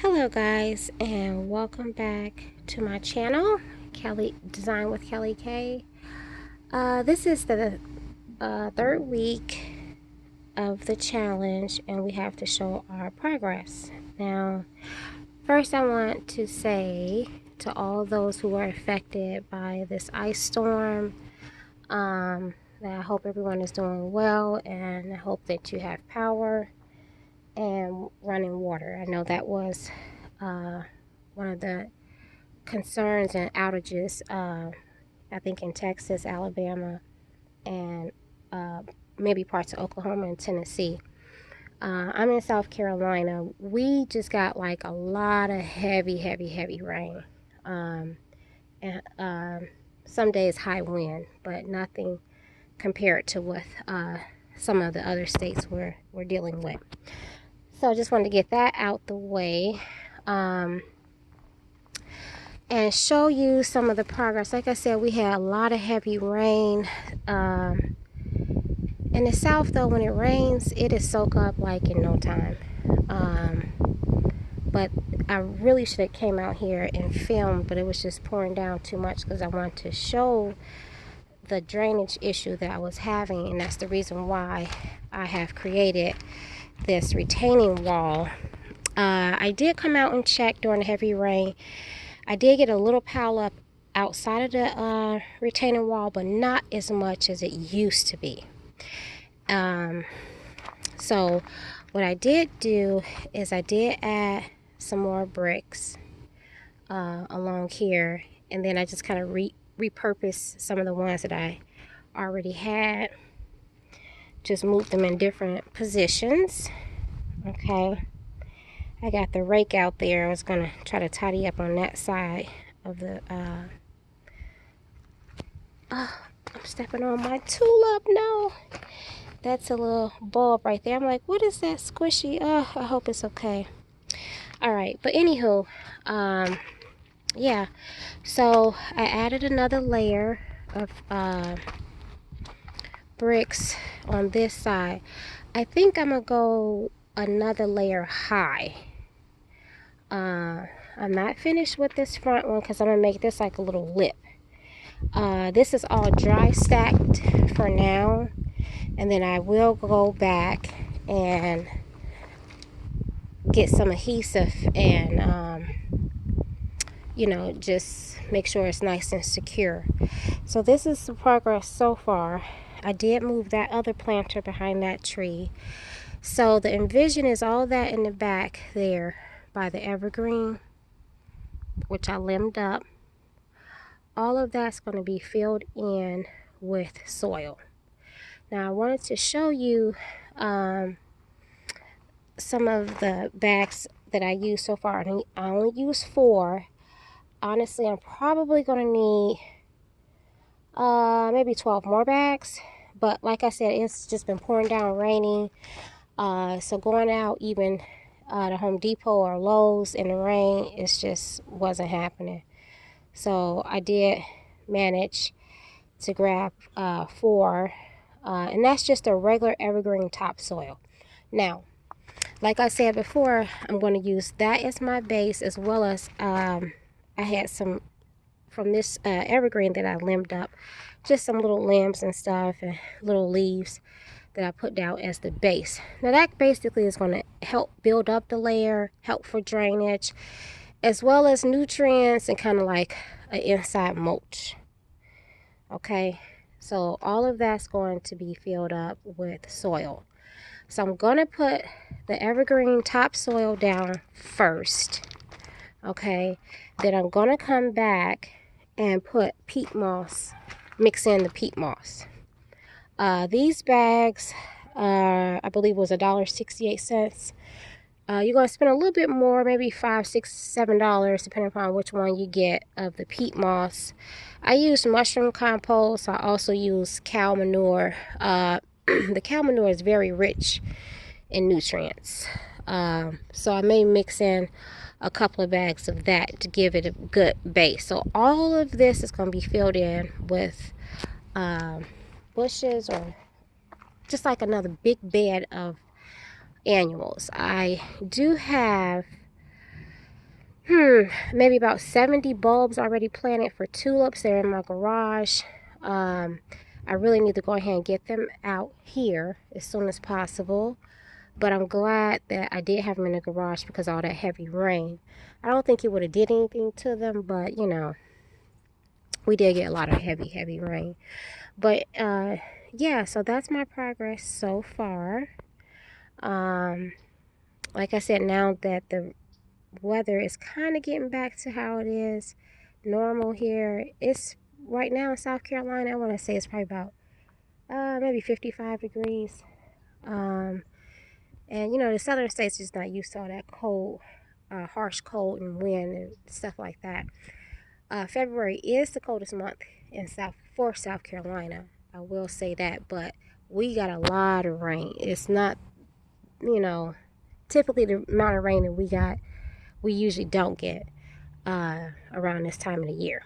Hello guys, and welcome back to my channel, Kelly Design with Kelly K. This is the third week of the challenge, and we have to show our progress. Now, first I want to say to all those who are affected by this ice storm, that I hope everyone is doing well, and I hope that you have power and running water. I know that was one of the concerns and outages, I think in Texas, Alabama, and maybe parts of Oklahoma and Tennessee. I'm in South Carolina. We just got like a lot of heavy rain. And some days high wind, but nothing compared to what some of the other states we're dealing with. So I just wanted to get that out the way. And show you some of the progress. Like I said, we had a lot of heavy rain. In the south though, when it rains, it is soak up like in no time. But I really should have came out here and filmed, but it was just pouring down too much because I wanted to show the drainage issue that I was having, and that's the reason why I have created this retaining wall. I did come out and check during the heavy rain. I did get a little pile up outside of the retaining wall, but not as much as it used to be. So what I did do is I did add some more bricks along here, and then I just kind of repurposed some of the ones that I already had. Just moved them in different positions. Okay. I got the rake out there. I was going to try to tidy up on that side of the, I'm stepping on my tulip. No, that's a little bulb right there. I'm like, what is that squishy? Oh, I hope it's okay. All right, but anywho, yeah, so I added another layer of bricks on this side. I think I'm going to go another layer high. I'm not finished with this front one because I'm going to make this like a little lip. This is all dry stacked for now, and then I will go back and get some adhesive and just make sure it's nice and secure. So this is the progress so far. I did move that other planter behind that tree. So the envision is all that in the back there by the evergreen, which I limbed up. All of that's going to be filled in with soil. Now I wanted to show you some of the bags that I used so far. I only used 4. Honestly, I'm probably going to need maybe 12 more bags. But like I said, it's just been pouring down, raining. So going out even to Home Depot or Lowe's in the rain, it just wasn't happening. So I did manage to grab 4, and that's just a regular evergreen topsoil. Now, like I said before, I'm going to use that as my base, as well as I had some from this evergreen that I limbed up, just some little limbs and stuff and little leaves that I put down as the base. Now that basically is going to help build up the layer, help for drainage, as well as nutrients and kind of like an inside mulch. Okay, so all of that's going to be filled up with soil. So I'm going to put the evergreen topsoil down first. Okay, then I'm going to come back and put peat moss, mix in the peat moss. These bags, I believe was $1.68. You're going to spend a little bit more, maybe $5, $6, $7, depending upon which one you get of the peat moss. I use mushroom compost. I also use cow manure. The cow manure is very rich in nutrients. So I may mix in a couple of bags of that to give it a good base. So all of this is going to be filled in with bushes, or just like another big bed of annuals. I do have maybe about 70 bulbs already planted for tulips. They're in my garage. I really need to go ahead and get them out here as soon as possible. But I'm glad that I did have them in the garage because of all that heavy rain. I don't think it would have did anything to them, but you know, we did get a lot of heavy rain. But yeah, so that's my progress so far. Like I said, now that the weather is kind of getting back to how it is normal here, it's right now in South Carolina, I want to say it's probably about maybe 55 degrees. And you know, the southern states just not used to all that cold, harsh cold and wind and stuff like that. February is the coldest month in South Carolina. I will say that, but we got a lot of rain. It's not, you know, typically the amount of rain that we got, we usually don't get around this time of the year.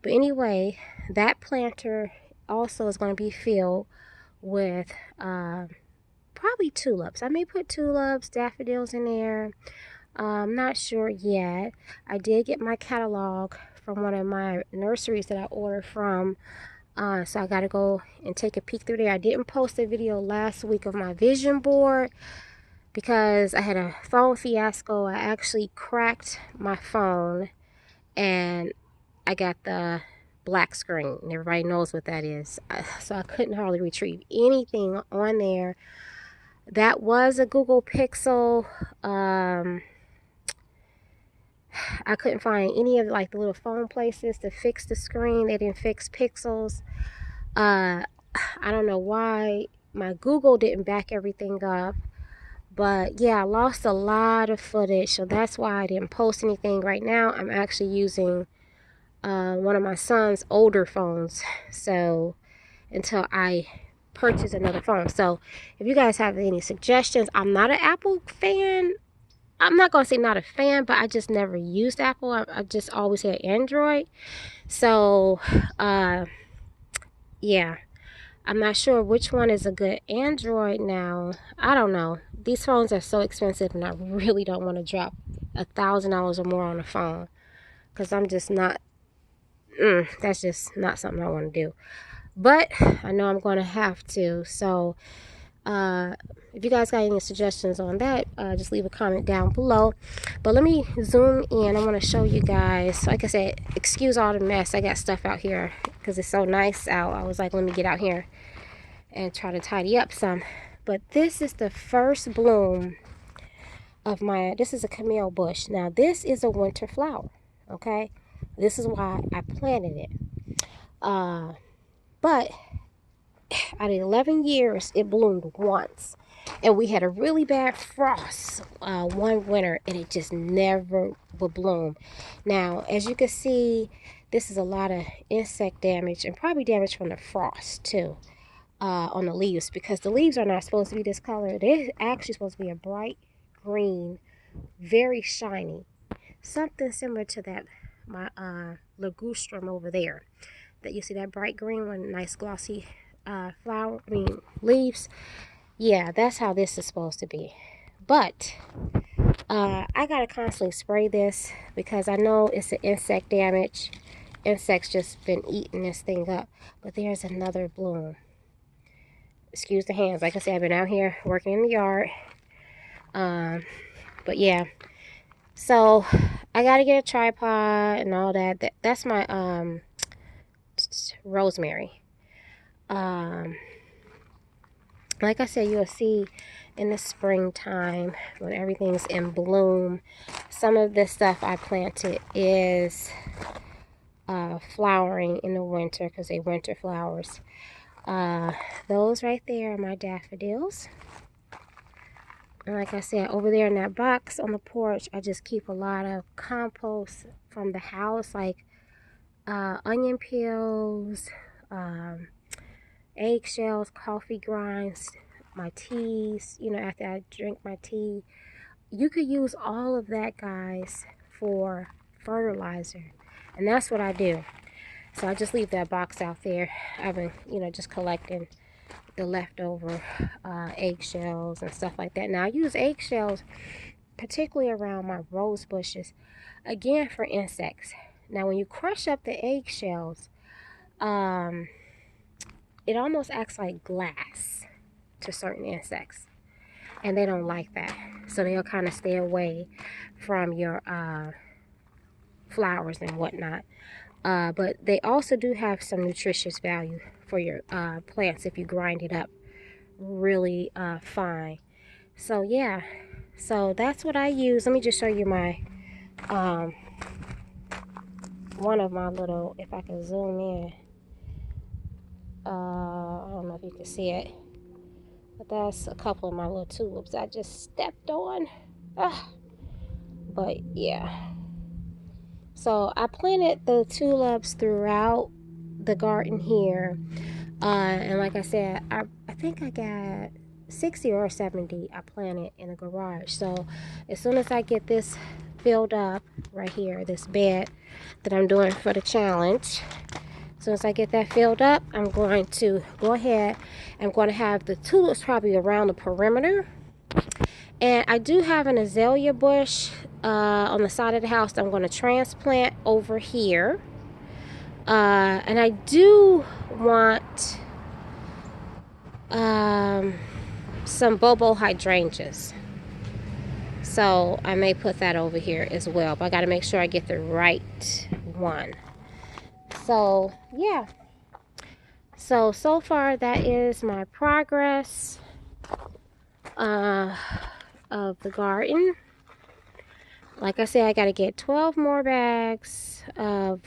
But anyway, that planter also is going to be filled with probably tulips. I may put tulips, daffodils in there. I'm not sure yet. I did get my catalog from one of my nurseries that I ordered from. So I got to go and take a peek through there. I didn't post a video last week of my vision board because I had a phone fiasco. I actually cracked my phone and I got the black screen. And everybody knows what that is. So I couldn't hardly retrieve anything on there. That was a Google Pixel. I couldn't find any of like the little phone places to fix the screen. They didn't fix pixels. I don't know why my Google didn't back everything up. But yeah, I lost a lot of footage, so that's why I didn't post anything. Right now, I'm actually using one of my son's older phones. So until I purchase another phone. So if you guys have any suggestions, I'm not an Apple fan. I'm not going to say not a fan, but I just never used Apple. I just always had Android. So, yeah. I'm not sure which one is a good Android now. I don't know. These phones are so expensive, and I really don't want to drop $1,000 or more on a phone. Because I'm just not, that's just not something I want to do. But I know I'm going to have to. So, if you guys got any suggestions on that, just leave a comment down below. But let me zoom in. I want to show you guys. Like I said, excuse all the mess. I got stuff out here because it's so nice out. I was like, let me get out here and try to tidy up some. But this is the first bloom of this is a camille bush. Now this is a winter flower, okay? This is why I planted it. But out of 11 years, it bloomed once. And we had a really bad frost one winter, and it just never would bloom. Now, as you can see, this is a lot of insect damage and probably damage from the frost too on the leaves, because the leaves are not supposed to be this color. They're actually supposed to be a bright green, very shiny. Something similar to that, my ligustrum over there. That you see that bright green one, nice glossy leaves. Yeah, that's how this is supposed to be. But I gotta constantly spray this because I know it's an insect damage. Insects just been eating this thing up. But there's another bloom. Excuse the hands. Like I said, I've been out here working in the yard. But yeah. So I gotta get a tripod and all that. That's my rosemary. Like I said, you'll see in the springtime when everything's in bloom, some of the stuff I planted is flowering in the winter because they winter flowers. Those right there are my daffodils. And like I said, over there in that box on the porch, I just keep a lot of compost from the house, like onion peels, eggshells, coffee grinds, my teas, you know, after I drink my tea. You could use all of that, guys, for fertilizer. And that's what I do. So I just leave that box out there. I've been, you know, just collecting the leftover eggshells and stuff like that. Now I use eggshells particularly around my rose bushes, again for insects. Now when you crush up the eggshells, it almost acts like glass to certain insects, and they don't like that, so they'll kind of stay away from your flowers and whatnot. But they also do have some nutritious value for your plants if you grind it up really fine. So yeah, so that's what I use. Let me just show you my one of my little, if I can zoom in, I don't know if you can see it, but that's a couple of my little tulips I just stepped on. But yeah, so I planted the tulips throughout the garden here, and like I said, I think I got 60 or 70 I planted in the garage. So as soon as I get this filled up right here, this bed that I'm doing for the challenge, as soon as I get that filled up, I'm going to go ahead. I'm going to have the tulips probably around the perimeter. And I do have an azalea bush on the side of the house that I'm going to transplant over here. And I do want some bobo hydrangeas. So I may put that over here as well. But I got to make sure I get the right one. So yeah. So far that is my progress of the garden. Like I said, I got to get 12 more bags of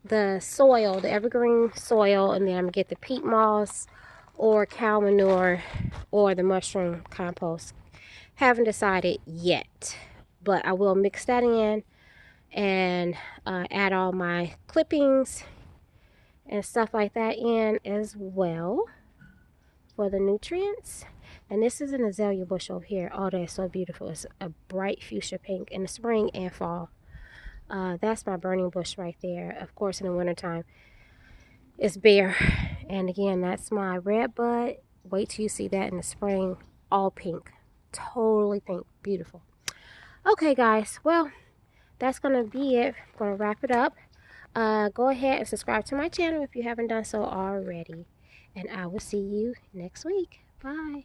the soil, the evergreen soil, and then I'm going to get the peat moss or cow manure or the mushroom compost. Haven't decided yet, but I will mix that in and add all my clippings and stuff like that in as well for the nutrients. And this is an azalea bush over here. Oh, that's so beautiful. It's a bright fuchsia pink in the spring and fall. That's my burning bush right there. Of course, in the wintertime, it's bare. And again, that's my red bud. Wait till you see that in the spring. All pink. Totally pink. Beautiful. Okay, guys. Well, that's going to be it. I'm going to wrap it up. Go ahead and subscribe to my channel if you haven't done so already. And I will see you next week. Bye.